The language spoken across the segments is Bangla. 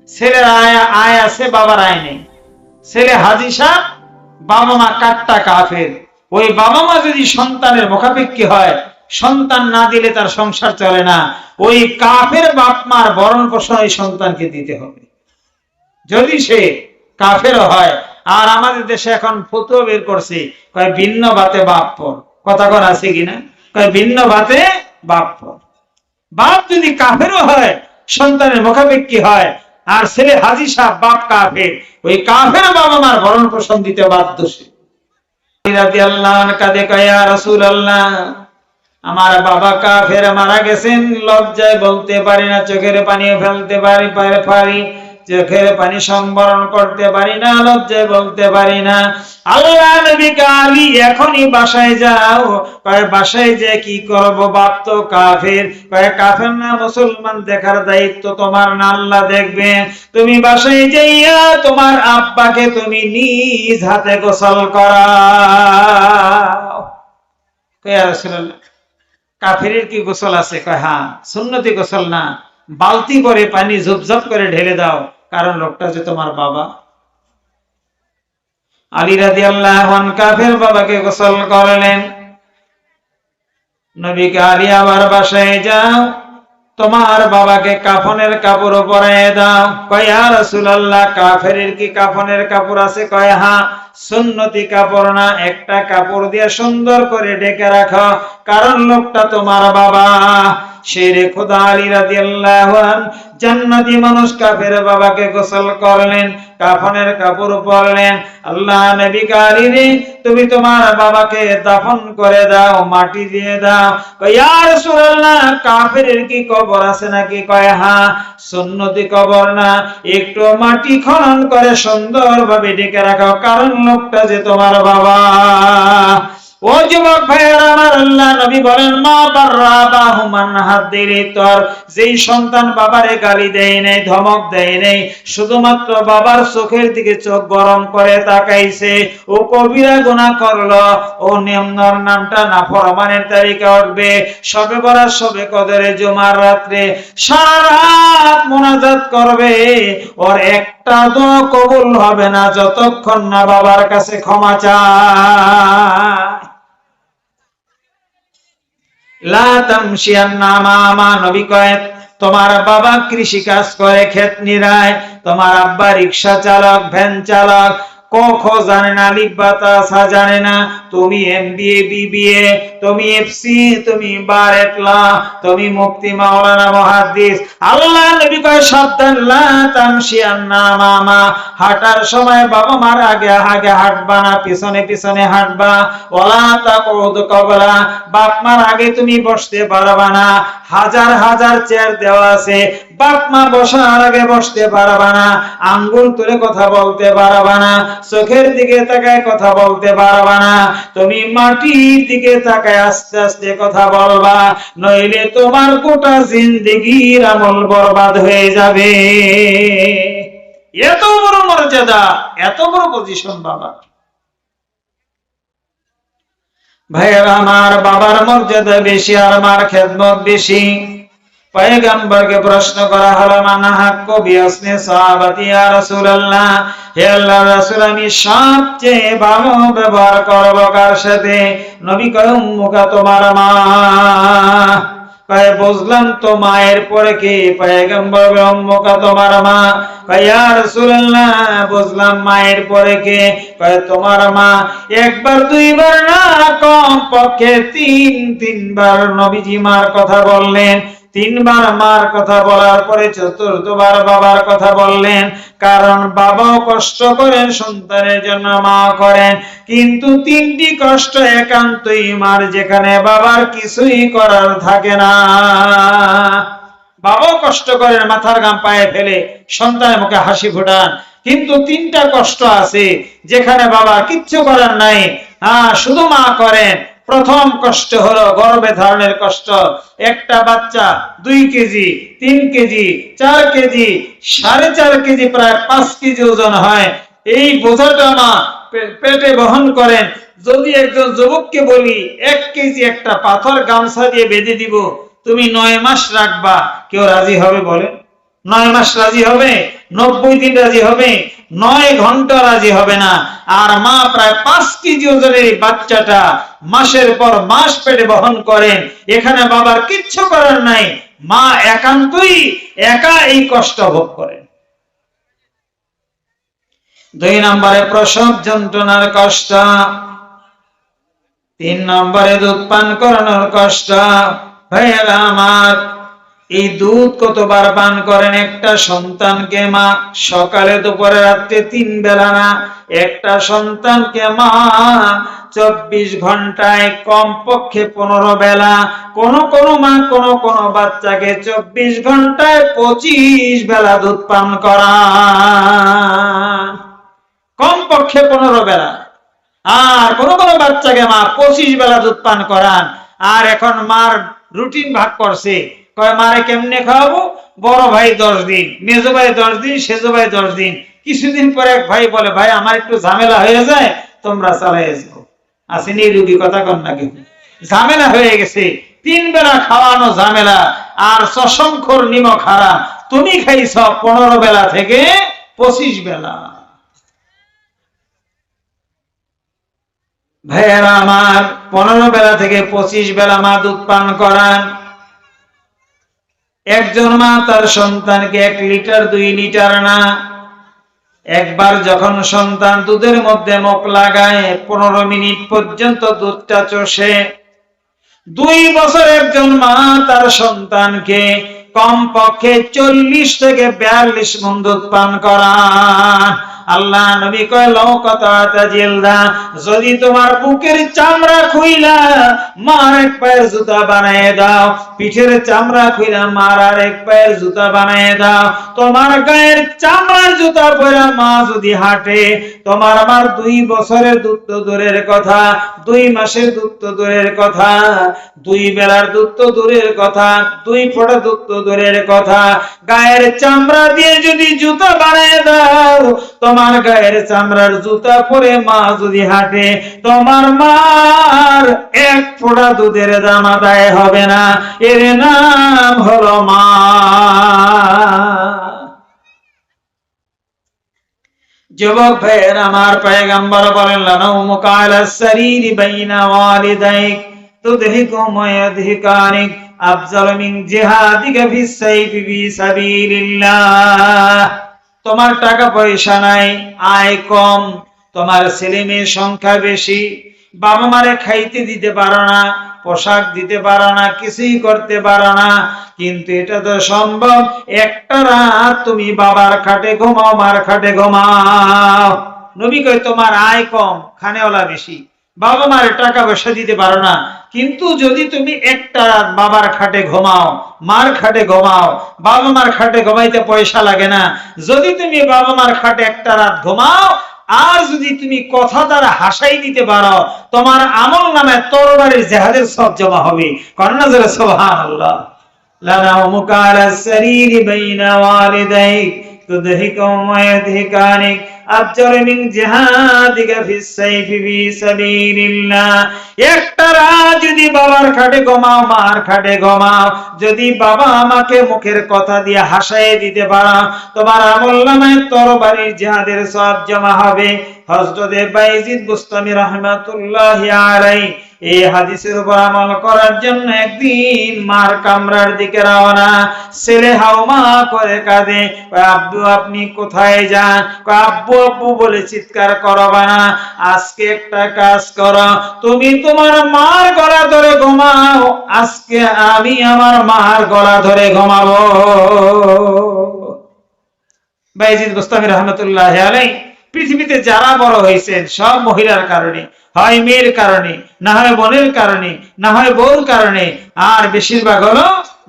ছেলের আয় আছে, বাবার আয় নেই। ছেলে হাজী সাহেব, বাবা মা কাট্টা কাফের। ওই বাবা মা যদি সন্তানের মুখাপেক্ষী হয়, সন্তান না দিলে তার সংসার চলে না। ওই কাফের বাপ মার ভরণ পোষণ ওই সন্তানকে দিতে হবে, যদি সে কাফেরও হয়। আর আমাদের দেশে এখন ফতোয়া বের করছে, কয় ভিন্ন ভাতে বাপ পর। কথা কর আছে কিনা? কয় ভিন্ন ভাতে বাপ পর। বাপ যদি কাফেরও হয়, সন্তানের মুখাপেক্ষী হয়, আর ছেলে হাজী সাহেব, বাপ কাফের, ওই কাফের বাবা মার ভরণ পোষণ দিতে বাধ্য সে। কাঁদে, কয় ইয়া রাসূলুল্লাহ, আমার বাবা কাফের মারা গেছেন, লজ্জায় বলতে পারি না, চোখের পানি ফেলতে পারি, চোখের পানি সংবরণ করতে পারি না, লজ্জায় বলতে পারি না। আল্লাহ নবী আলী, এখনই বাসায় যাও। কয় বাসায় যে কি করব, বাপ তো কাফের। কয় কাফের না মুসলমান দেখার দায়িত্ব তোমার না, আল্লাহ দেখবে। তুমি বাসায় যাইয়া তোমার আব্বাকে তুমি নিজ হাতে গোসল করাও। কয় ইয়া রাসূলুল্লাহ, কাফেরের কি গোসল আছে? কয় হ্যাঁ, সুন্নতি গোসল না, বালতি করে পানি ঝুপঝপ করে ঢেলে দাও, কারণ লোকটা যে তোমার বাবা। আলী রাদিয়াল্লাহু আনহু কাফের বাবাকে গোসল করলেন। নবীকে, আলী আবার বাসায় যাও, তোমার বাবাকে কাফনের কাপড় পরায় দাও। কয় ইয়া রাসূলুল্লাহ, কাফেরের কি কাফনের কাপড় আছে? কয় হ্যাঁ, সুন্নতি কাপড় না, একটা কাপড় দিয়ে সুন্দর করে ঢেকে রাখো, কারণ লোকটা তোমার বাবা। শেরে খোদা আলী রাদিয়াল্লাহু আনহু জান্নাতি মানুষ কাফের বাবাকে গোসল করলেন, কাফনের কাপড় পরলেন। আল্লাহ নবী আলী রে, তুমি তোমার বাবাকে দাফন করে দাও, মাটি দিয়ে দাও। কয় ইয়া রাসূলুল্লাহ, কাফেরের কি কবর আছে নাকি? কয় হ্যাঁ, সুন্নতি কবর না, একটু মাটি খনন করে সুন্দরভাবে ঢেকে রাখো, কারণ লোকটা যে তোমার বাবা। ও যুবক ভাইয়েরা আমার, আল্লাহ নবী বলেন, মা বাররাবাহু মান হাদ্দিরি তর, যেই সন্তান বাবারে গালি দেয় নাই, ধমক দেয় নাই, শুধুমাত্র বাবার চোখের দিকে চোখ গরম করে তাকাইছে, ও কবিরা গুনাহ করলো। ও নিম্নর নামটা নাফরমানের তালিকা উঠবে। শবে বরাত, শবে কদরে, জুমার রাত্রে সারা রাত মুনাজাত করবে, ওর একটা দোয়া কবুল হবে না যতক্ষণ না বাবার কাছে ক্ষমা চায়। লা তামশিয়ান্না মামা, নবী কয়, তোমার বাবা কৃষি কাজ করে, ক্ষেত নিরায়, তোমার আব্বা রিকশা চালক, ভ্যান চালক, ক খ জানে না, আলিফ বা তা সা জানে না, তুমি এমবিএ বিবিএ, তুমি এফসি, তুমি বারেটলা, তুমি মুফতি মাওলানা মুহাদ্দিস। আল্লাহ নবী কয় সাবধান, লা তামশিয়ান্না মামা, হাঁটার সময় বাবা মার আগে আগে হাঁটবা না, পিছনে পিছনে হাঁটবা। ওয়ালা তাকুদু ক্বাবলা, বাপ মার আগে তুমি বসতে পারবা না, হাজার হাজার চেয়ার দেওয়া আছে, বাপ মা বসার আগে বসতে পারবা না, আঙ্গুল তুলে কথা বলতে পারবা না, চোখের দিকে তাকায় কথা বলতে পারবা না, তুমি মাটির দিকে তাকায় আস্তে আস্তে কথা বলবা, নইলে তোমার গোটা জিন্দেগির আমল বরবাদ হয়ে যাবে। এত বড় মর্যাদা, এত বড় পজিশন বাবা। ভাইয়েরা আমার, বাবার মর্যাদা বেশি আর মার খেদমত বেশি। পয়গম্বরকে প্রশ্ন করা হলো, মানা হাক্কু বিয়াসনি সাহাবাতি ইয়া রাসূলুল্লাহ, হে আল্লাহর রাসূল, আমি সবচেয়ে ভালো ব্যবহার করব কার সাথে? নবী কয়, উম্মুকা, তোমার মা। কয় বুঝলাম তো, মায়ের পরে কি? পয়গম্বর উম্মুকা, তোমার মা। কয় ইয়া রাসূলুল্লাহ, বুঝলাম মায়ের পরে কে? কয় তোমার মা। একবার দুইবার না, কম পক্ষে তিনবার নবীজি মার কথা বললেন। তিনবার মার কথা বলার পরে চতুর্থবার বাবার কথা বললেন, কারণ বাবাও কষ্ট করেন সন্তানের জন্য, মা করেন, কিন্তু তিনটি কষ্ট একান্তই মার, যেখানে বাবার কিছুই করার থাকে না। বাবাও কষ্ট করেন, মাথার ঘাম পায়ে ফেলে সন্তানের মুখে হাসি ফোটান, কিন্তু তিনটা কষ্ট আছে যেখানে বাবা কিচ্ছু করার নাই, শুধু মা করেন। প্রথম কষ্ট হলো গর্ভে ধারণের কষ্ট। একটা বাচ্চা 2 কেজি, 3 কেজি, 4 কেজি, 4.5 কেজি, প্রায় 5 কেজি ওজন হয়। এই বোঝাটা মা পেটে বহন করেন। যদি একজন যুবককে বলি 1 কেজি একটা পাথর গামছা দিয়ে বেঁধে দিব, তুমি 9 মাস রাখবা, কেউ রাজি হবে? বলে 9 মাস রাজি হবে? 90 দিন রাজি হবে, 9 ঘন্টা রাজি হবে না। আর মা প্রায় 5 কেজি ওজনের বাচ্চাটা মাসের পর মাস পেটে বহন করেন, এখানে বাবার কিচ্ছু করার নাই, মা একান্তই একা এই কষ্ট ভোগ করেন। 2 নম্বরে প্রসব যন্ত্রণার কষ্ট, 3 নম্বরে দুধ পান করানোর কষ্ট। ভাইয়েরা আমার, এই দুধ কতবার পান করেন একটা সন্তানকে মা? সকালে, দুপুরে, রাত্রে 3 বেলা না, একটা সন্তানকে মা 24 ঘন্টায় কমপক্ষে 15 বেলা, কোন কোন মা কোন কোন বাচ্চাকে 24 ঘন্টায় 25 বেলা দুধ পান করান, কমপক্ষে 15 বেলা। আর কোন কোন বাচ্চাকে মা 25 বেলা দুধ পান করান। আর এখন মার রুটিন ভাগ করছে, কয় মারে কেমনে খাওয়াবো? বড় ভাই 10 দিন, মেজো ভাই 10 দিন, সেজো ভাই 10 দিন। কিছুদিন পরে এক ভাই বলে, ভাই আমার একটু ঝামেলা হয়ে যায়, তোমরা চালাই যাও। আসেনি রুগী কথা কন নাকি? ঝামেলা হয়ে গেছে, 3 বেলা খাওয়ানো ঝামেলা, আর চশমখোর নিমক হারাম। তুমি খাইছ 15 বেলা থেকে 25 বেলা। ভাইয়েরা আমার, 15 বেলা থেকে 25 বেলা মা দুধ পান করান। একজন মা তার সন্তানকে 1 লিটার 2 লিটার না, একবার যখন সন্তান দুধের মধ্যে মুখ লাগায় 15 মিনিট পর্যন্ত দুধটা চষে। 2 বছর একজন মা তার সন্তানকে কমপক্ষে 40 থেকে 42 মণ দুধ পান করান। আল্লাহ নবী কয়, লওকাতা জিলদা, যদি তোমার বুকের চামড়া খুইলা মার 1 পায়ের জুতা বানায় দাও, পিঠের চামড়া খুইলা মার আর 1 পায়ের জুতা বানায় দাও, তোমার গায়ের চামড়ার জুতা পরে মা যদি হাঁটে, তোমার আমার 2 বছরের দুধ তো দূরের কথা, 2 মাসের দুধ তো দূরের কথা, 2 বেলার দুধ তো দূরের কথা, 2 ফোঁটা দুধ তো দূরের কথা, গায়ের চামড়া দিয়ে যদি জুতা বানায় দাও, তোমার গায়ের চামড়ার জুতা পরে মা যদি হাঁটে, তোমার মার 1 ফোঁটা দুধের দাম আদায় হবে না। এর নাম হলো মা। যুবক ভাইয়ের আমার, পয়গম্বর বলেন, লানাউমুকা আলাস সারিরি বাইনা ওয়ালিদাইক তুদহিকুম ওয়া ইয়াদহিকানিক আফজালু মিন জিহাদিকা ফিস সাইফি ফি সাবিলিল্লাহ। তোমার টাকা পয়সা নাই, আয় কম, তোমার ছেলে মেয়ের সংখ্যা বেশি, বাবা মারে খাইতে দিতে পারো না, পোশাক দিতে পারো না, কিছুই করতে পারো না, কিন্তু এটা তো সম্ভব, একটা রাত তুমি বাবার খাটে ঘুমাও, মার খাটে ঘুমাও। নবী কয়, তোমার আয় কম, খানেওয়ালা বেশি, বাবা মার টাকা পয়সা দিতে পারো না, কিন্তু যদি তুমি একটা রাত বাবার খাটে ঘুমাও, মার খাটে ঘুমাও, বাবা মার খাটে ঘুমাইতে পয়সা লাগে না, যদি তুমি বাবা মার খাটে একটা রাত ঘুমাও, আর যদি তুমি কথা দ্বারা হাসাই দিতে পারো, তোমার আমল নামে তরবারির জিহাদের সব জমা হবে। কন্যা জোরে সুবহানাল্লাহ। লানাউমুকা আলাস সারিরি বাইনা ওয়ালিদাইক তুদহিকুম ওয়া ইয়াদহিকানিক আফজালু মিন জিহাদিকা ফিস সাইফি ফি সাবিলিল্লাহ। একটা রাত যদি বাবার খাটে ঘুমাও, মার খাটে ঘুমাও, যদি বাবা আমাকে মুখের কথা দিয়ে হাসাইয়ে দিতে পারো, তোমার আমলনামায় তরবারির জিহাদের সওয়াব জমা হবে। হযরত বাইজিদ বুস্তামি রাহমাতুল্লাহি আলাইহি এই হাদিসের উপর আমল করার জন্য একদিন মার কামরার দিকে রওনা। ছেলে হাওমা করে কাঁদে, আব্বু আপনি কোথায় যান? আব্বু আব্বু বলে চিৎকার করবা না, আজকে একটা কাজ করো, তুমি তোমার মার গলা ধরে ঘুমাও, আজকে আমি আমার মার গলা ধরে ঘুমাবো। বাইজিদ বুস্তামি রাহমাতুল্লাহি আলাইহি পৃথিবীতে যারা বড় হয়েছেন সব মহিলার কারণে, হয় মেয়ের কারণে, না হয় বোনের কারণে, না হয় বউর কারণে, আর বেশিরভাগ হলো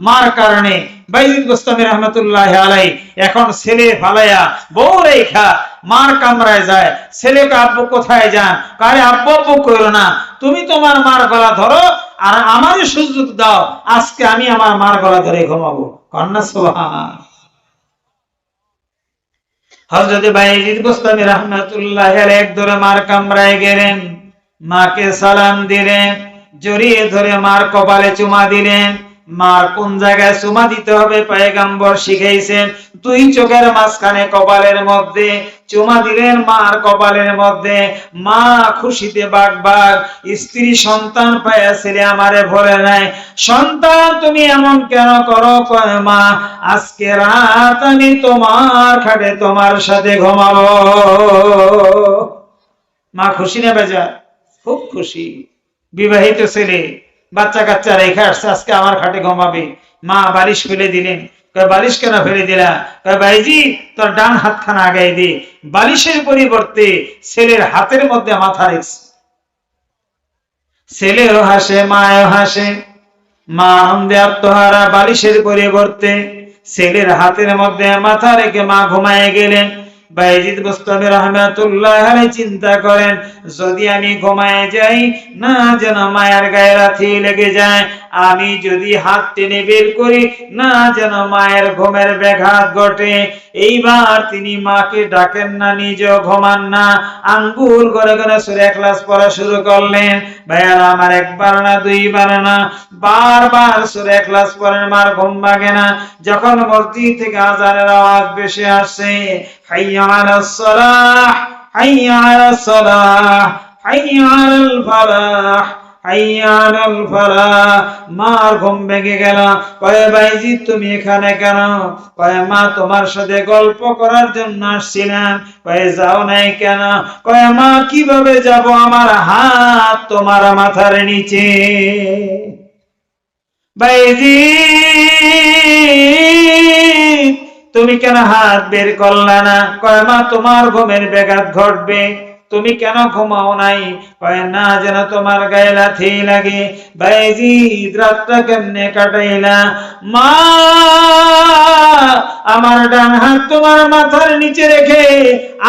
মার কারণে। বাইজিদ বুস্তামি রাহমাতুল্লাহি আলাইহি এখন ছেলে ফালাইয়া বউ রেখা মার কামরায় যায়। ছেলেকে আব্বু কোথায় যান? কারে আব্বু আব্বু কইরো না, তুমি তোমার মার গলা ধরো আর আমারই সুযোগ দাও, আজকে আমি আমার মার গলা ধরে ঘুমাবো। কন্যা সুবহান। হযরত বাইজিদ বুস্তামি রাহমাতুল্লাহি আলাইহি একদরে মার কামরায় গেলেন, মাকে সালাম দিলেন, জড়িয়ে ধরে মার কপালে চুমা দিলেন, মার কোন জায়গায় চুমা দিতে হবে পয়গম্বর শিখাইছেন। দুই চোখের মাঝখানে কপালের মধ্যে চুমা দিলেন, মার কপালের মধ্যে। মা খুশিতে বাগবাগ। স্ত্রী সন্তান পায়া ছেলে আমারে ভরে নাই। সন্তান তুমি এমন কেন করো? কয় মা আজকে রাত আমি তোমার খাটে তোমার সাথে ঘুমাবো। মা খুশি না বেজার? খুব খুশি। বিবাহিত ছেলে বাচ্চা কাচ্চা রেখে আসছে, আজকে আমার খাটে ঘুমাবে। মা বালিশ ফেলে দিলেন। কয় বালিশ কেন ফেলে দিলা? কয় ভাইজি তোর ডান হাতখানা আগাই দে। বালিশের পরিবর্তে ছেলের হাতের মধ্যে মাথা রেখেছে। ছেলেও হাসে, মাও হাসে। মা আনন্দে আত্মহারা। বালিশের পরিবর্তে ছেলের হাতের মধ্যে মাথা রেখে মা ঘুমায় গেলেন। বাইজিদ বুস্তামি রাহমাতুল্লাহ আলাইহি চিন্তা করেন, যদি আমি ঘুমায় যাই না যেন মায়ের গায়ে লাথি লেগে যায়, আমি যদি হাত টেনে বের করি না যেন মায়ের ঘুমের ব্যাঘাত ঘটে। এইবার তিনি মাকে ডাকেন না, নিজেও ঘুমান না। আঙ্গুল করে করে সূরা ইখলাস পড়া শুরু করলেন। ভাইয়ারা আমার একবার না দুইবার না বারবার সূরা ইখলাস পড়েন, মার ঘুম ভাঙে না। যখন মসজিদ থেকে আযানের আওয়াজ ভেসে আসে, হাইয়া আলাস সালাহ, হাইয়া আলাস সালাহ, হাইয়া আলাল ফালাহ, হাইয়া আলাল ফালাহ, মার ঘুম ভেঙে গেল। কয় বাইজিদ তুমি এখানে কেন? কয় মা তোমার সাথে গল্প করার জন্য আসছিলাম। কয় যাও নাই কেন? কয় মা কিভাবে যাব, আমার হাত তোমার মাথার নিচে। বাইজিদ তুমি কেন হাত বের করলা না? কয় মা তোমার ঘুমের ব্যাঘাত ঘটবে, তুমি কেন ঘুমাও নাই? কয় না যেন তোমার গায়ে লাথি লাগে। বাইজিদ রাতটা কেমনে কাটাইলা? মা আমার ডান হাত তোমার মাথার নিচে রেখে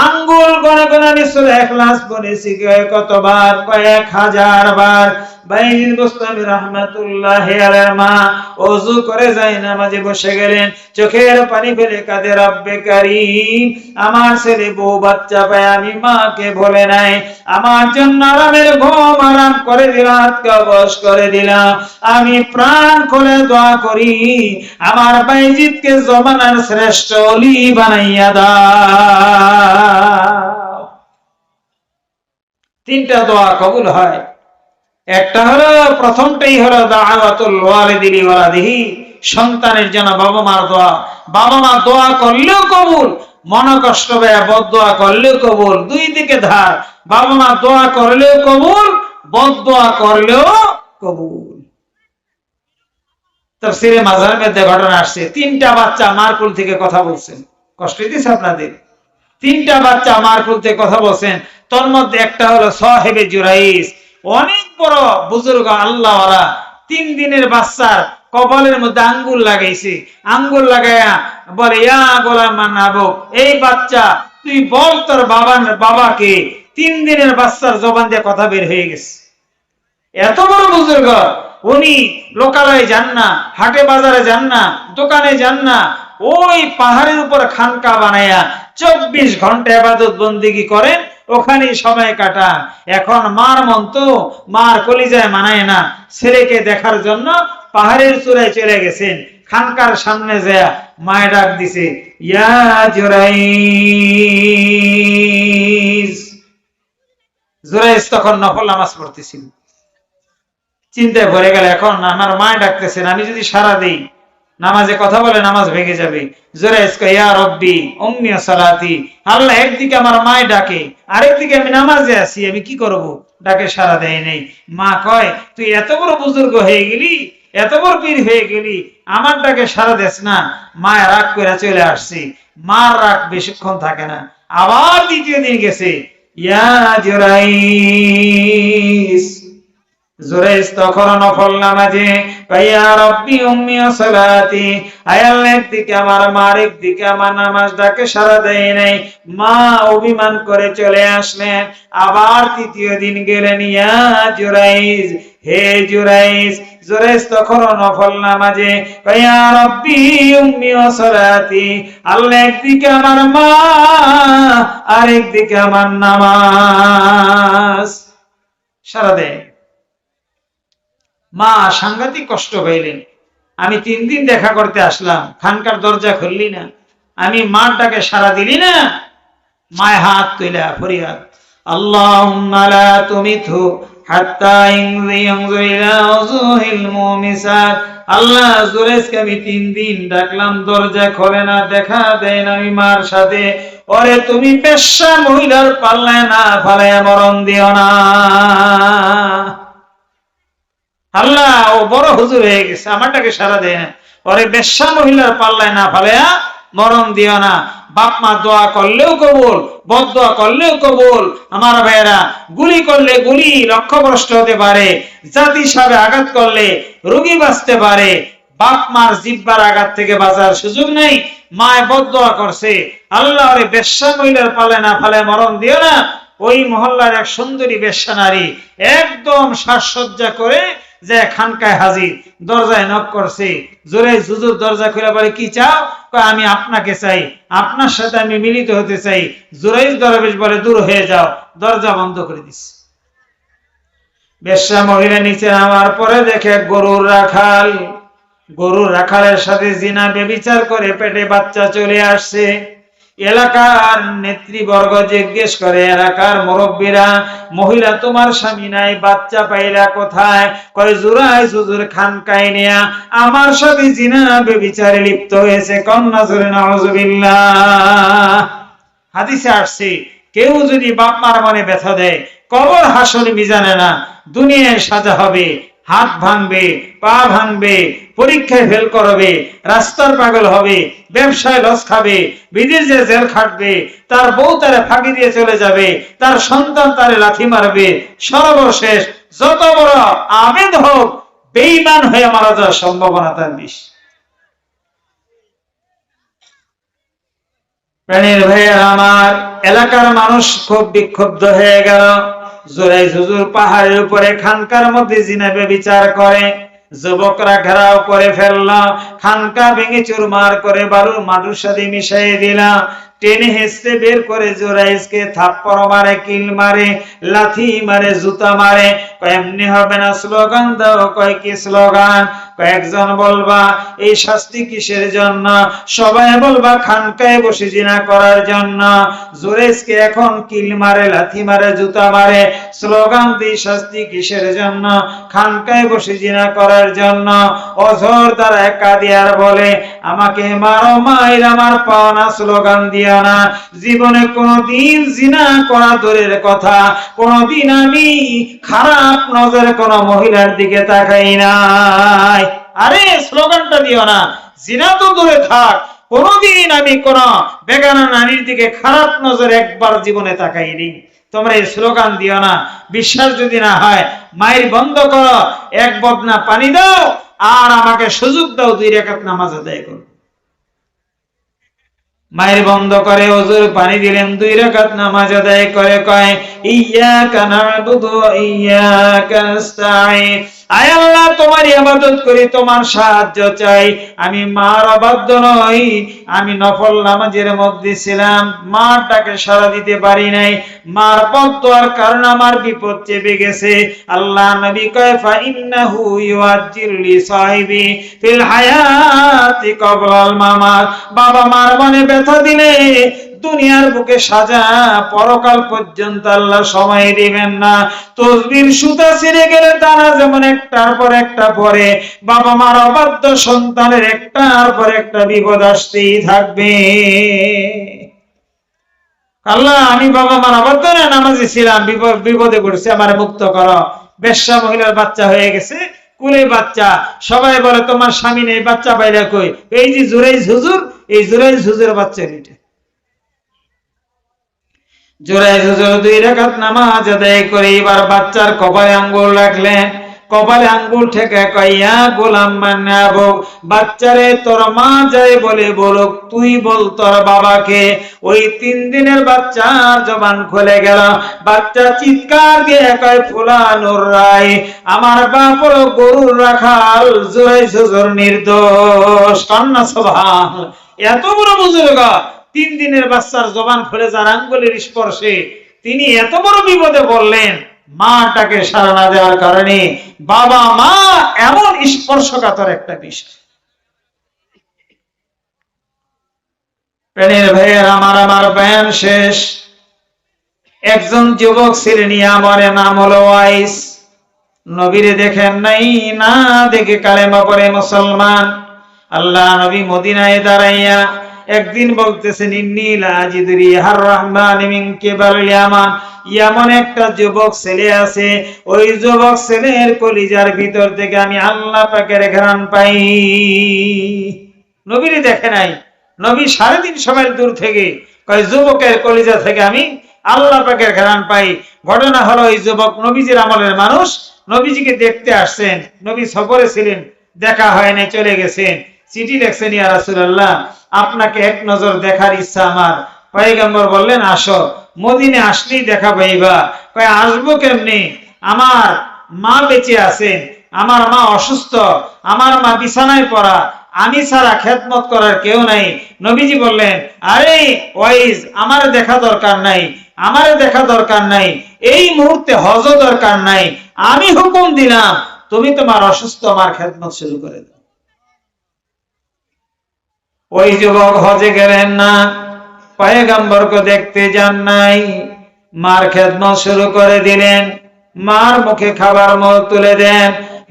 আঙ্গুল গনে গনে আমি সূরা ইখলাস পড়েছি। কতবার? কয়েক হাজার বার। বাইজিদ বুস্তামি রাহমাতুল্লাহি আলাইহি মা ওযু করে যায় নামাজে বসে গেলেন। চোখের পানি ফেলে কাঁদে, রব্বে কারীম আমার ছেলে বউ বাচ্চা পায় আমি মাকে ভুলে নাই। আমার জন্য আরামের ঘুম আরাম করে দিলাম, কবজ করে দিলাম। আমি প্রাণ খুলে দোয়া করি আমার বাইজিদকে জমানার শ্রেষ্ঠ ওলি বানাইয়া দাও। তিনটা দোয়া কবুল হয়। একটা হলো, প্রথমটাই হলো দাওয়াতুল ওয়ালিদি লিওয়ালাদিহি, সন্তানের জন্য বাবা মার দোয়া। বাবা মা দোয়া করলেও কবুল, মন কষ্ট পেয়ে বদদোয়া করলেও কবুল। দুই দিকে ধার, বাবা মা দোয়া করলেও কবুল, বদদোয়া করলেও কবুল। তাফসীরে মাযহারের মধ্যে ঘটনা আসছে, তিনটা বাচ্চা মার কোল থেকে কথা বলছেন। কষ্ট দিচ্ছে আপনাদের? তিনটা বাচ্চা মার কোল থেকে কথা বলছেন। তোর মধ্যে একটা হলো সাহেবে জুরাইস, অনেক বড় বুজুর্গ আল্লাহওয়ালা। 3 দিনের বাচ্চার কপালের মধ্যে আঙ্গুল লাগাইছে। আঙ্গুল লাগাইয়া বলে, ইয়া গোলাম মানাবো, এই বাচ্চা তুই বল তোর বাবাকে। 3 দিনের বাচ্চার জবান দিয়ে কথা বের হয়ে গেছে। এত বড় বুজুর্গ, উনি লোকালয়ে যান না, হাটে বাজারে যান না, দোকানে যান না, ওই পাহাড়ের উপর খানকা বানায়া 24 ঘন্টা ইবাদত বন্দেগী করেন, ওখানেই সময় কাটান। এখন মার মন তো মার কলিজায় মানায় না, ছেলেকে দেখার জন্য পাহাড়ের চূড়ায় চলে গেছেন। খানকার সামনে যায় মায়ে ডাক দিছে, ইয়া জুরাইস। জুরাইস তখন নফল নামাজ পড়তেছিল। চিন্তায় ভরে গেল, এখন আমার মায়ে ডাকতেছেন, আমি যদি সারা দেই, নামাজে কথা বলে নামাজ ভেঙে যাবে। জুরাইস কয়, ইয়া রব্বি উম্মি সালাতি, আল্লাহ একদিকে আমার মায়ে ডাকে, আরেকদিকে আমি নামাজে আছি, আমি কি করব? ডাকে সারা দেয় নাই। মা কয়, তুই এত বড় বুজুর্গ হয়ে গেলি, এত বড় পীর হয়ে গেলি, আমার ডাকে সারা দেস না। মায়া রাগ করে চলে আসছে। মার রাগ বেশিক্ষণ থাকে না, আবার দ্বিতীয় দিন গেছে, ইয়া জুরাইস। জুরাইস তখন নফল নামাজে, ইয়া রব্বি উম্মি সালাতি, আয় আল্লাহ একদিকে আমার মা, একদিকে আমার নামাজ, ডাকে সারা দেয় নাই। মা অভিমান করে চলে আসলেন। আবার তৃতীয় দিন গেলেন, ইয়া জুরাইস, হে জুরাইস। জুরাইস তখন নফল নামাজে, ইয়া রব্বি উম্মি সালাতি, আল্লাহ একদিকে আমার মা, আর একদিকে আমার নামাজ, সারা দেয়। মা সাংঘাতিক কষ্ট পাইলেন। আমি 3 দিন দেখা করতে আসলাম, খানকার দরজা খুললি না, আমি মার ডাকে সাড়া দিলি না। মায় হাত তুইলা ফরিয়াদ, আল্লাহুম্মা লা তুমিতহু হাত্তা ইয়ানজুর ইলা উযুহিল মুমিসাত। আল্লাহ, জুরাইজকে আমি 3 দিন ডাকলাম, দরজা খোলে না, দেখা দেয় না আমি মার সাথে। ওরে তুমি বেশ্যা মহিলার পাল্লায় না ফালায়া মরণ দিও না। আল্লাহ, ও বড় হুজুর হয়ে গেছে, আমারটাকে সারা দেয় না, ওরে বেশ্যা মহিলার পাল্লায় না ফালায়া মরণ দিও না। বাপ মা দোয়া করলেও কবুল, বদদোয়া করলেও কবুল। আমার ভাইয়েরা, গুলি করলে গুলি লক্ষ্যভ্রষ্ট হতে পারে, জাতি সাবে আঘাত করলে রোগী বাঁচতে পারে, বাপ মার জিহ্বার আঘাত থেকে বাঁচার সুযোগ নেই। মায় বদদোয়া করছে, আল্লাহ ওরে বেশ্যা মহিলার পাল্লায় না ফালায় মরণ দিও না। ওই মহল্লার এক সুন্দরী বেশ্যা নারী একদম সাজসজ্জা করে যে খানকায় হাজির, দরজায় নক করছে। জুরাইজ হুজুর দরজা খুলে বলে, কি চাও? আমি আপনাকে চাই, আপনার সাথে আমি মিলিত হতে চাই। জুরাইজ দরবেশ বলে, দূর হয়ে যাও, দরজা বন্ধ করে দিস। বেশ্যা মহিলা নিচে নামার পরে দেখে গরুর রাখাল, গরুর রাখালের সাথে জিনা ব্যভিচার করে পেটে বাচ্চা চলে আসছে। এলাকার নেতৃবর্গ জিজ্ঞেস করে, এলাকার মুরব্বীরা, মহিলা তোমার স্বামী নাই, বাচ্চা পাইলা কোথায়? কয় জুরাইজ হুজুর খানকায় নিয়া আমার সাথে জিনা ব্যভিচারে লিপ্ত হয়েছে। কন্যা জোরে নাউজুবিল্লাহ। হাদিসে আসছে, কেউ যদি বাপ মার মনে ব্যথা দেয়, কবর হাসর মিজানে না, দুনিয়ায় সাজা হবে, হাত ভাঙবে, পা ভাঙবে, পরীক্ষায় ফেল করবে, রাস্তার পাগল হবে, ব্যবসায় লস খাবে, বিদেশে জেল খাটবে, তার বউ তারে ফাঁকি দিয়ে চলে যাবে, তার সন্তান তারে লাথি মারবে, সর্বশেষ যত বড় আবেদ হোক, বেঈমান হয়ে মারা যাওয়ার সম্ভাবনা তার বেশি। প্রাণীর ভাইয়ের আমার, এলাকার মানুষ খুব বিক্ষুব্ধ হয়ে গেল। জুরাইজ হুজুর পাহাড়ের উপরে খানকার মধ্যে জিনা ব্যভিচার করে, যুবকরা ঘেরাও করে ফেলল, খানকা ভেঙে চুরমার করে বালুর মাটির সাথে মিশিয়ে দিলাম। টেনে হেসতে বের করে জুরাইজকে থাপ্পড় মারে, কিল মারে, লাথি মারে, জুতা মারে। এমনি হবে না, স্লোগান দাও। কয় কি স্লোগান? কয়েকজন বলবা এই শাস্তি কিসের জন্য? সবাই বলবা খানকায় বসে জিনা করার জন্য। জুরাইজকে এখন কিল মারে, লাথি মারে, জুতা মারে, স্লোগান দিই শাস্তি কিসের জন্য? খানকায় বসে জিনা করার জন্য। অঝর দ্বারা কাদিয়ার বলে, আমাকে মারো মাইর, আমার পাওনা স্লোগান দিও না। জীবনে কোনদিন জিনা করা দূরের কথা, কোনদিন আমি খারাপ নজরে কোন মহিলার দিকে তাকাই নাই। আরে স্লোগানটা দিও না, জিনা তো দূরে থাক, কোনদিন আমি কোন বেগানা নারীর দিকে খারাপ নজরে একবার জীবনে তাকাইনি। তোমরা এই স্লোগান দিও না। বিশ্বাস যদি না হয়, মায়ের বন্ধ করো, এক বদনা পানি দাও, আর আমাকে সুযোগ দাও 2 রাকাত নামাজ আদায় করো। মায়ের বন্ধ করে, হুজুর পানি দিলেন, 2 রাকাত নামাজ আদায় করে কয়, ইয়্যাকা না'বুদু ওয়া ইয়্যাকা নাস্তাঈন। আয় আল্লাহ, তোমার ইবাদত করি, তোমার সাহায্য চাই। আমি মার অবাধ্য নই, আমি নফল নামাজের মধ্যে ছিলাম, মার ডাকে সাড়া দিতে পারি নাই, মার বদদোয়ার কারণে আমার বিপদ চেপে গেছে। আল্লাহ নবী কয়, ফা ইন্নাহু ইউআজ্জিল লি সাহিবি ফিল হায়াতি ক্বাবলাল মামাত। বাবা মার মনে ব্যথা দিলে দুনিয়ার বুকে সাজা, পরকাল পর্যন্ত আল্লাহ সময় দিবেন না। তসবির সুতা ছিঁড়ে গেলে তারা যেমন একটার পর একটা পরে, বাবা মার অবাধ্য সন্তানের একটার পর একটা বিপদ আসতেই থাকবে। আল্লাহ, আমি বাবা মার অবাধ্য না, নামাজি ছিলাম, বিপদে পড়েছি, আমার মুক্ত করো। বেশ্যা মহিলার বাচ্চা হয়ে গেছে, কুলে বাচ্চা। সবাই বলে তোমার স্বামী নেই, বাচ্চা পাইলা কই? এই যে জুরাইজ হুজুর, এই জুরাইজ হুজুরের বাচ্চা এটা। জুরাইজ হুজুর 2 রাকাত নামাজ আদায় করে এবার বাচ্চার কপালে আঙ্গুল রাখলেন। কপালে আঙ্গুল ঠেকে কইয়া, গোলাম মান্নাবো, বাচ্চারে তোর মা যাই বলে বলুক, তুই বল তোর বাবাকে। ওই 3 দিনের বাচ্চার জবান খুলে গেল। বাচ্চা চিৎকার দিয়ে কয়, ফুলানুর রায়, আমার বাপ হলো গরুর রাখাল, জুরাইজ হুজুর নির্দোষ। কন্যা সুবহান। এত বড় বুজুর্গ, 3 দিনের বাচ্চার জবান খুলে যার আঙ্গুলের স্পর্শে তিনি এত বড় বিপদে পড়লেন। মাটাকে সাড়া না দেওয়ার কারণে বাবা মা এমন স্পর্শকাতর একটা বিষয়। প্রাণের ভাইয়ের আমার বয়ান শেষ। একজন যুবক ছিলেন ইয়ামনের, নাম হলো ওয়াইস। নবীরে দেখেন নাই, না দেখে কালেমা পড়ে মুসলমান। আল্লাহ নবী মদিনায় দাঁড়াইয়া একদিন বলতেছেন, ইন্নী লা আজিদু রিহার রাহমানি মিন কিবালিল ইয়ামান। ইয়ামনে একটা যুবক ছেলে আছে, ওই যুবক ছেলের কলিজার ভিতর থেকে আমি আল্লাহ পাকের ঘ্রাণ পাই। নবীরে দেখে নাই, নবী 3.5 মাইল দূর থেকে কয় যুবকের কলিজা থেকে আমি আল্লাহ পাকের ঘ্রাণ পাই। ঘটনা হলো, এই যুবক নবীজির আমলের মানুষ, নবীজিকে দেখতে আসছেন। নবী সফরে ছিলেন, দেখা হয় নাই, চলে গেছেন। চিঠি লিখছেন, ইয়া রাসূলুল্লাহ আপনাকে এক নজর দেখার ইচ্ছা আমার। পয়গম্বর বললেন, আসো, মদিনে আসলেই দেখা পাইবা। কয় আসবো কেমনে? আমার মা বেঁচে আছেন, আমার মা অসুস্থ, আমার মা বিছানায় পড়া, আমি ছাড়া খেদমত করার কেউ নাই। নবীজি বললেন, আরে ওয়াইস, আমার দেখা দরকার নাই, আমারে দেখা দরকার নাই, এই মুহূর্তে হজ দরকার নাই, আমি হুকুম দিলাম তুমি তোমার অসুস্থ আমার খেদমত শুরু করে দাও। ওই যুবক হজে গেলেন না, পয়গম্বরকে দেখতে যান নাই, মার খেদমত শুরু করে দিলেন। মার মুখে খাবার মুখ তুলে দেন,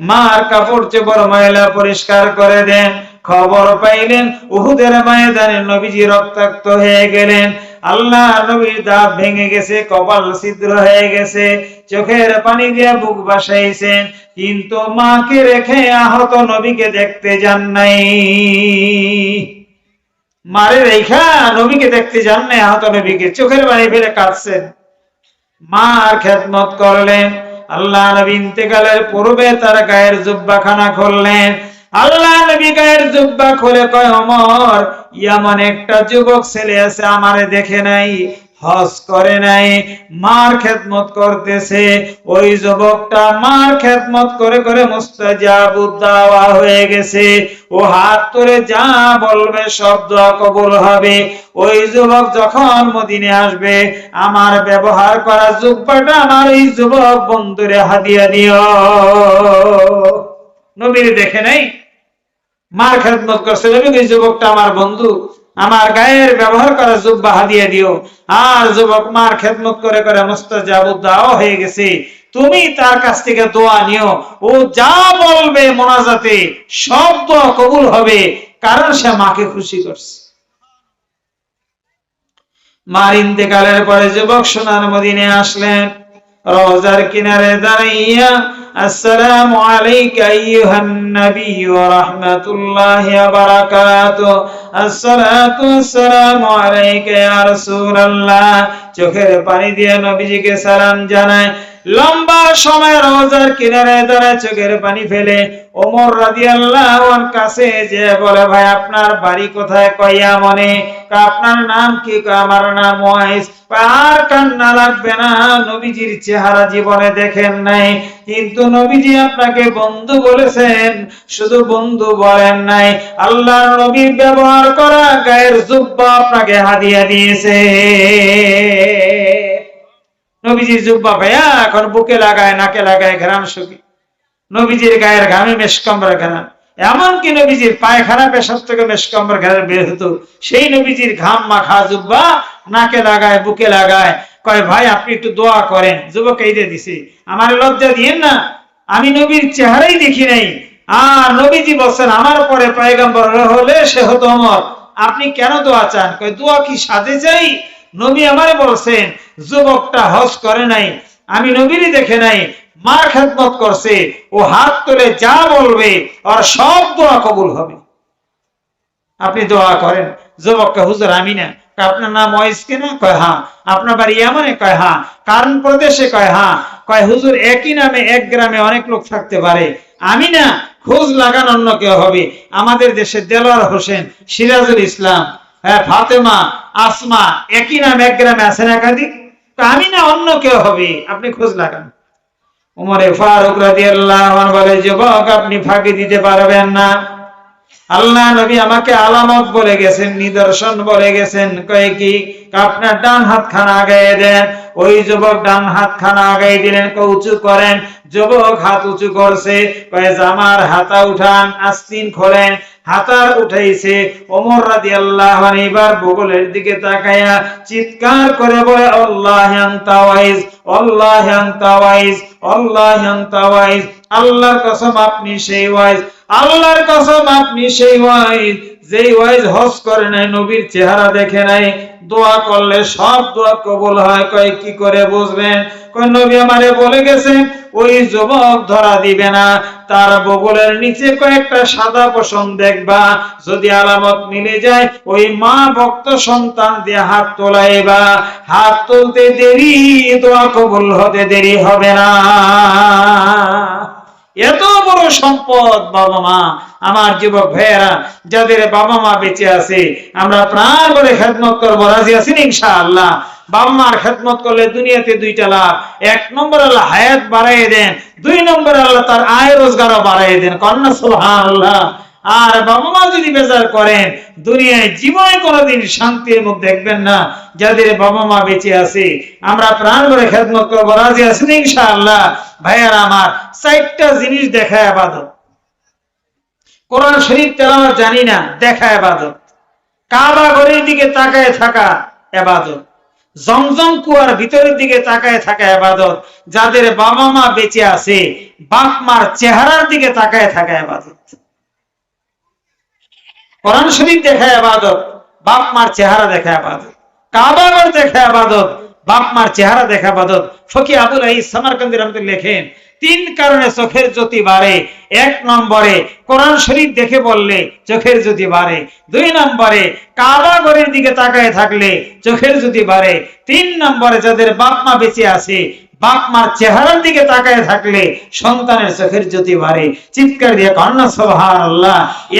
মার কাপড় চোপড় ময়লা পরিষ্কার করে দেন। খবর পাইলেন উহুদের ময়দানে নবীজি রক্তাক্ত হয়ে গেলেন। আল্লাহ নবীর দাঁত ভেঙে গেছে, কপাল ছিদ্র হয়ে গেছে, চোখের পানি দিয়ে বুক ভাসাইছেন, কিন্তু মাকে রেখে আহত নবীকে দেখতে যান নাই। মারে রেখা নবীকে দেখতে যান নাই, আহত নবীকে চোখের পানি ফেলে কাঁদছেন। মার খেদমত করলেন। আল্লাহ নবী ইন্তেকালের পূর্বে তার গায়ের জুব্বাখানা খুললেন। আল্লাহ নবী গায়ের জুব্বা খুলে কয়, ওমর, ইয়ামান একটা যুবক ছেলে আছে, আমারে দেখে নাই, হজ করে নাই, মার খেদমত করতেছে। ওই যুবকটা মার খেদমত করে করে মুস্তাজাবুদ দাওয়া হয়ে গেছে। ও হাত তুলে যা বলবে সব দোয়া কবুল হবে। ওই যুবক যখন মদিনে আসবে, আমার ব্যবহার করা জুব্বাটা আমার এই যুবক বন্ধুরে হাদিয়া দিও। নবীর দেখে নাই, মার খেদমত করছে, নবী ওই যুবকটা আমার বন্ধু, আমার গায়ের ব্যবহার করা জুব্বা হাদিয়া দিও। আর যুবক মার খেদমত করে করে মুস্তাজাবুদ দাওয়া হয়ে গেছে, তুমি তার কাছ থেকে দোয়া নিও, ও যা বলবে মোনাজাতে সব দোয়া কবুল হবে, কারণ সে মাকে খুশি করছে। মার ইন্তেকালের পরে যুবক সোনার মদিনে আসলেন, রওজার কিনারে দাঁড়াইয়া, আসসালামু আলাইকা আইয়ুহান নবী ওয়া রাহমাতুল্লাহি ওয়া বারাকাতুহু, আসসালাতু ওয়াসসালামু আলাইকা ইয়া রাসূলুল্লাহ, চোখের পানি দিয়ে নবীজিকে সালাম জানায়। লম্বা সময় রওজার কিনারে দাঁড়ায় চোখের পানি ফেলে ওমর রাদিয়াল্লাহু আনহু কাছে যে বলে, ভাই আপনার বাড়ি কোথায়? কয় ইয়ামনে। আপনার নাম কি? কয় আমার নাম ওয়াইস। আর কান্না লাগবে না, নবীজির চেহারা জীবনে দেখেন নাই, কিন্তু নবীজি আপনাকে বন্ধু বলেছেন। শুধু বন্ধু বলেন নাই, আল্লাহর নবীর ব্যবহার করা গায়ের জুব্বা আপনাকে হাদিয়া দিয়েছে। নবীজির জুব্বা ভাইয়া এখন বুকে লাগায়, নাকে লাগায়, ঘ্রাণ শুকি। নবীজির গায়ের ঘামে মেশকাম্বর ঘ্রাণ, এমনকি নবীজির পায়খানা পেশাব থেকে মেশকাম্বর ঘ্রাণ বের হতো। সেই নবীজির ঘাম মাখা জুব্বা নাকে লাগায়, বুকে লাগায়। কয় ভাই আপনি একটু দোয়া করেন। যুবক এই দিয়ে দিছে, আমার লজ্জা দিয়েন না, আমি নবীর চেহারাই দেখি নাই। আর নবীজি বলছেন আমার পরে পয়গম্বর হলে সে হতো ওমর, আপনি কেন দোয়া চান? কয় দোয়া কি সাথে চাই? নবী আমারে বলছেন যুবকটা হজ করে নাই, আমি নবীরই দেখে নাই, মার খেদমত করছে, ও হাত তুলে যা বলবে আর সব দোয়া কবুল হবে, আপনি দোয়া করেন। যুবককে, হুজুর আমি না। আপনার নাম ওয়াইস কিনা? কয় হ্যাঁ। আপনার বাড়ি ইয়ামানে? কয় হ্যাঁ। কারণ প্রদেশে? কয় হ্যাঁ। কয় হুজুর একই নামে এক গ্রামে অনেক লোক থাকতে পারে, আমি না, খোঁজ লাগান অন্য কেউ হবে। আমাদের দেশে দেলোয়ার হোসেন, সিরাজুল ইসলাম, ফাতেমা, আসমা একই নাম এক গ্রামে আছেন একাধিক, আমি না, অন্য কেউ হবে, আপনি খোঁজ লাগান। ওমরে ফারুক রাদিয়াল্লাহু আনহু বলে, যুবক আপনি ফাঁকি দিতে পারবেন না, আল্লাহ নবী আমাকে আলামত বলে গেছেন, নিদর্শন বলে গেছেন। কয় কি? আপনার ডান হাত খানা আগায় দেন। ওই যুবক ডান হাত খানা আগায় দিলেন। কয় উঁচু করেন। যুবক হাত উঁচু করছে। কয় জামার হাতা উঠান, আস্তিন খোলেন, হাতার উঠাইছে। ওমর রাদিয়াল্লাহু আনহু এবার বগলের দিকে তাকায়া চিৎকার করে বলে, আল্লাহি আনতা ওয়াইজ, আল্লাহি আনতা ওয়াইজ, আল্লাহি আনতা ওয়াইজ। আল্লাহর কসম আপনি সেই ওয়াইজ, আল্লাহর কসম আপনি সেই ওয়াইজ, যেই ওয়াইজ হজ করে নাই, নবীর চেহারা দেখে নাই, দোয়া করলে সব দোয়া কবুল হয়। কয় কি করে বুঝবেন? কয় নবী আমারে বলে গেছেন ওই যুবক ধরা দিবে না, তার বগলের নিচে কয়েকটা সাদা পশম দেখবা, যদি আলামত মিলে যায় ওই মা ভক্ত সন্তান দিয়ে হাত তোলাইবা, হাত তুলতে দেরি, দোয়া কবুল হতে দেরি হবে না। এত বড় সম্পদ বাবা মা। আমার যুবক ভাইয়েরা, যাদের বাবা মা বেঁচে আছে, আমরা প্রাণ করে খেদমত করবো, রাজি আছেন ইনশাআল্লাহ? বাবা মার খেদমত করলে দুনিয়াতে দুইটা লাভ। এক নম্বর আল্লাহ হায়াত বাড়াইয়ে দেন, দুই নম্বর আল্লাহ তার আয় রোজগারও বাড়াইয়ে দেন। কন্যা সুবহানাল্লাহ। আর বাবা মা যদি বেজার করেন, দুনিয়ায় জীবনে কোনোদিন শান্তির মুখ দেখবেন না। যাদের বাবা মা বেঁচে আছে, আমরা প্রাণ করে খেদমত করবো, রাজি আছেন ইনশাআল্লাহ? ভাইয়ারা আমার, চারটা জিনিস দেখা ইবাদত। কোরআন শরীফ তেলাওয়াত জানি না, দেখা ইবাদত। কাবা ঘরের দিকে তাকায় থাকা ইবাদত। জমজম কুয়ার ভিতরের দিকে তাকায় থাকা ইবাদত। যাদের বাবা মা বেঁচে আছে, বাপ মার চেহারার দিকে তাকায় থাকা ইবাদত। কোরআন শরীফ দেখা ইবাদত, বাপ মার চেহারা দেখা ইবাদত। কাবা ঘর দেখা ইবাদত, বাপ মার চেহারা দেখা ইবাদত। ফকিহ আবুল আইস সামারকান্দি রাহমাতুল্লাহ লেখেন, তিন কারণে চোখের জ্যোতি বাড়ে। এক নম্বরে কোরআন শরীফ দেখে বললে চোখের জ্যোতি বাড়ে, দুই নম্বরে কাবা ঘরের দিকে তাকায় থাকলে চোখের জ্যোতি বাড়ে, তিন নম্বরে যাদের বাপ মা বেঁচে আছে, বাপ মার চেহারার দিকে তাকায় থাকলে সন্তানের চোখের জ্যোতি বাড়ে। চিৎকার দিয়ে কন্যা সুবহানাল্লাহ।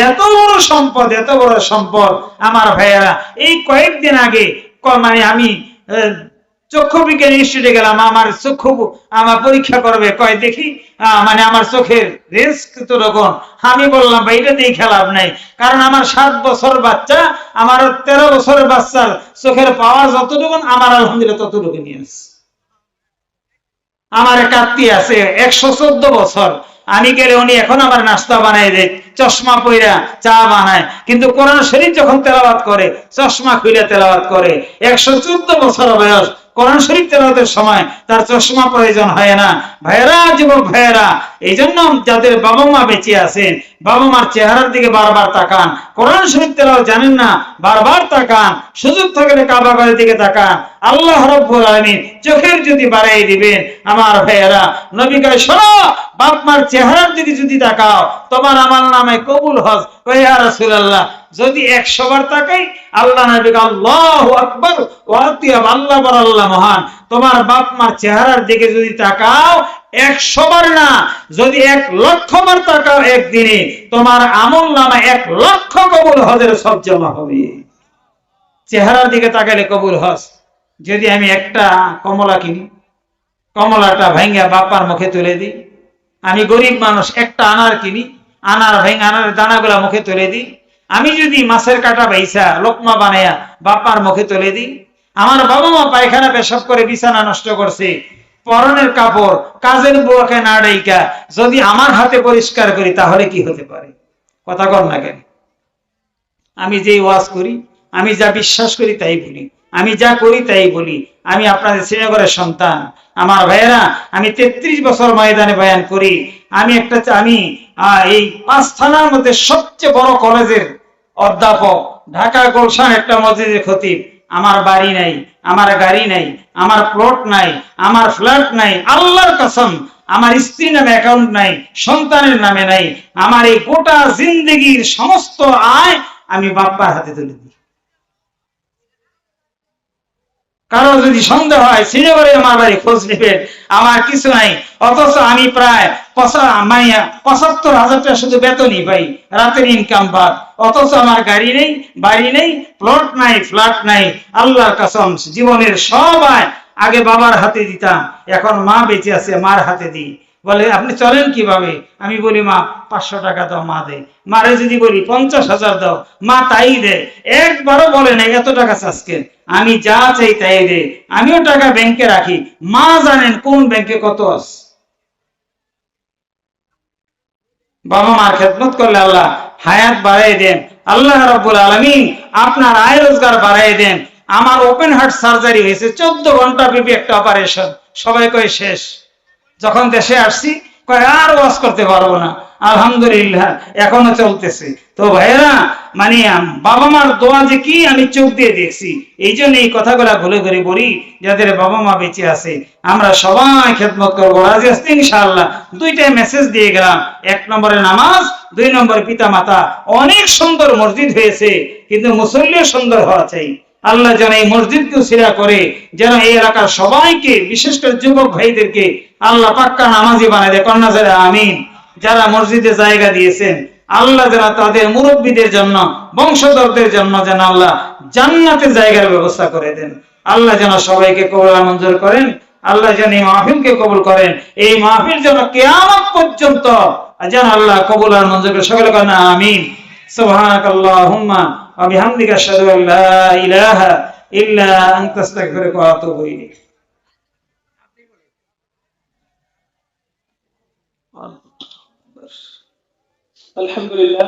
এত বড় সম্পদ, এত বড় সম্পদ আমার ভাইয়েরা। এই কয়েকদিন আগে মানে আমি চক্ষু বিজ্ঞান ইনস্টিটিউটে গেলাম, আমার চক্ষু আমার পরীক্ষা করবে, কয় দেখি মানে আমার চোখের রেঞ্জ কতটুকু। আমি বললাম ভাই এটা দিয়ে খেলাভ নাই, কারণ আমার 7 বছর বাচ্চা, আমার 13 বছরের বাচ্চার চোখের পাওয়ার যতটুকু, আমার আলহামদুলিল্লাহ ততটুকু নিয়ে আসছে। আমার এক আত্মীয় আছে 114 বছর, আমি গেলে উনি এখন আমার নাস্তা বানাই দেয়, চশমা পইরা চা বানায়, কিন্তু কোরআন শরীফ যখন তেলাওয়াত করে চশমা খুলে তেলাওয়াত করে। 114 বছর বয়স, কোরআন শরীফ তেলাওয়াতের সময় তার চশমা প্রয়োজন হয় না। ভাইয়েরা, যুবক ভাইয়েরা, এই জন্য যাদের বাবা মা বেঁচে আছেন, বাবা মার চেহারার দিকে বারবার তাকান। কোরআন শরীফ তেলাওয়াত জানেন না, বারবার তাকান। সুযোগ থাকলে কাবা ঘরের দিকে তাকান। আল্লাহ রাব্বুল আলামিন চোখের জ্যোতি বাড়াই দিবেন। আমার ভাইয়েরা, নবী কয় শোনো, বাপ মার চেহারার দিকে যদি তাকাও, তোমার আমার নামে কবুল হজ। কয় ইয়া রাসূলুল্লাহ, যদি 100 বার তাকাই? আল্লাহ নবী কয় আল্লাহু আকবার ওয়া আতিয়াব, আল্লাহ বড়, আল্লাহ মহান। তোমার বাপ মার চেহারার দিকে যদি তাকাও 100 বার না, যদি 1,00,000 বার তাকাও একদিনে, তোমার আমল নামে 1,00,000 কবুল হজের সব জমা হবে। চেহারার দিকে তাকালে কবুল হজ। যদি আমি একটা কমলা কিনি, কমলাটা ভাঙ্গা বাপার মুখে তুলে দিই, আমি গরিব মানুষ একটা আনার কিনি, আনার ভাঙ্গা আনার দানাগুলা মুখে তুলে দিই, আমি যদি মাছের কাটা বাইসা লোকমা বানায়া বাপার মুখে তুলে দিই, আমার বাবা মা পায়খানা পেশাব করে বিছানা নষ্ট করছে, পরনের কাপড় কাজের বুয়াকে না ডাইকা যদি আমার হাতে পরিষ্কার করি, তাহলে কি হতে পারে? কথা কর না কেন? আমি যেই ওয়াজ করি, আমি যা বিশ্বাস করি তাই বলি, আমি যা করি তাই বলি। আমি আপনাদের শ্রীনগরের সন্তান। আমার ভাইয়েরা, আমি 33 বছর ময়দানে বয়ান করি। আমি এই 5 থানার মধ্যে সবচেয়ে বড় কলেজের অধ্যাপক, ঢাকা গুলশান একটা মসজিদের খতিব। আমার বাড়ি নাই, আমার গাড়ি নাই, আমার প্লট নাই, আমার ফ্ল্যাট নাই। আল্লাহর কসম, আমার স্ত্রীর নামে অ্যাকাউন্ট নাই, সন্তানের নামে নাই। আমার এই গোটা জিন্দেগির সমস্ত আয় আমি বাপ্পার হাতে তুলে দিই। কারো যদি সন্দেহ হয়, শ্রীনগরে আমার বাড়ি, খোঁজ নেবেন, আমার কিছু নাই। অথচ আমি প্রায় 75,000 টাকা শুধু বেতনই পাই, রাতের ইনকাম বাদ। অথচ আমার গাড়ি নেই, বাড়ি নেই, প্লট নাই, ফ্ল্যাট নাই। আল্লাহর কসম, জীবনের সব আয় আগে বাবার হাতে দিতাম, এখন মা বেঁচে আছে, মার হাতে দিই। বলে আপনি চলেন কিভাবে? আমি বলি মা 500 টাকা দাও, মা দেয়। মারে যদি বলি 50,000 দাও, মা তাই দেয়। একবারও বলে না এত টাকা চাচ্ছেন, আমি যা চাই তাই দে। আমিও টাকা ব্যাংকে রাখি, মা জানেন কোন ব্যাংকে কত আছে। বাবা মার খেদমত করলে আল্লাহ হায়াত বাড়াই দেন। আল্লাহ রাব্বুল আলামিন আপনার আয় রোজগার বাড়াই দেন। আমার ওপেন হার্ট সার্জারি হয়েছে, 14 ঘন্টা ব্যাপী একটা অপারেশন। সবাই কয় শেষ। যখন দেশে আসছি কয় আর ওয়াজ করতে পারবো না। আলহামদুলিল্লাহ এখনো চলতেছে। তো ভাইয়েরা, মানে বাবা মার দোয়া যে কি আমি চোখ দিয়ে দেখছি, এই জন্য এই কথাগুলা ঘুরে ঘুরে বলি, যাদের বাবা মা বেঁচে আছে আমরা সবাই খেদমত করবো, রাজি আছি ইনশাআল্লাহ। দুইটাই মেসেজ দিয়ে গেলাম, 1 নম্বরে নামাজ, 2 নম্বরে পিতা মাতা। অনেক সুন্দর মসজিদ হয়েছে, কিন্তু মুসল্লিও সুন্দর হওয়া চাই। আল্লাহ যেন এই মসজিদকে উসিলা করে যেন এই এলাকার সবাইকে, বিশেষ করে যুবক ভাইদেরকে আল্লাহ পাক্কা নামাজি বানায় দেয়। কন্যা যারা আমিন। যারা মসজিদে জায়গা দিয়েছেন আল্লাহ যেন তাদের মুরব্বীদের জন্য, বংশধরদের জন্য যেন আল্লাহ জান্নাতের জায়গার ব্যবস্থা করে দেন। আল্লাহ যেন সবাইকে কবুল মঞ্জুর করেন। আল্লাহ যেন এই মাহফিলকে কবুল করেন। এই মাহফিল যেন কিয়ামত পর্যন্ত যেন আল্লাহ কবুল আর মঞ্জুর করে। সকলে করেন আমিন। সুবহানাকাল্লাহুম্মা ওয়া বিহামদিকা আশহাদু আল লা ইলাহা ইল্লা আনতা আস্তাগফিরুকা ওয়া আতুবু ইলাইক। আলহামদুলিল্লাহ।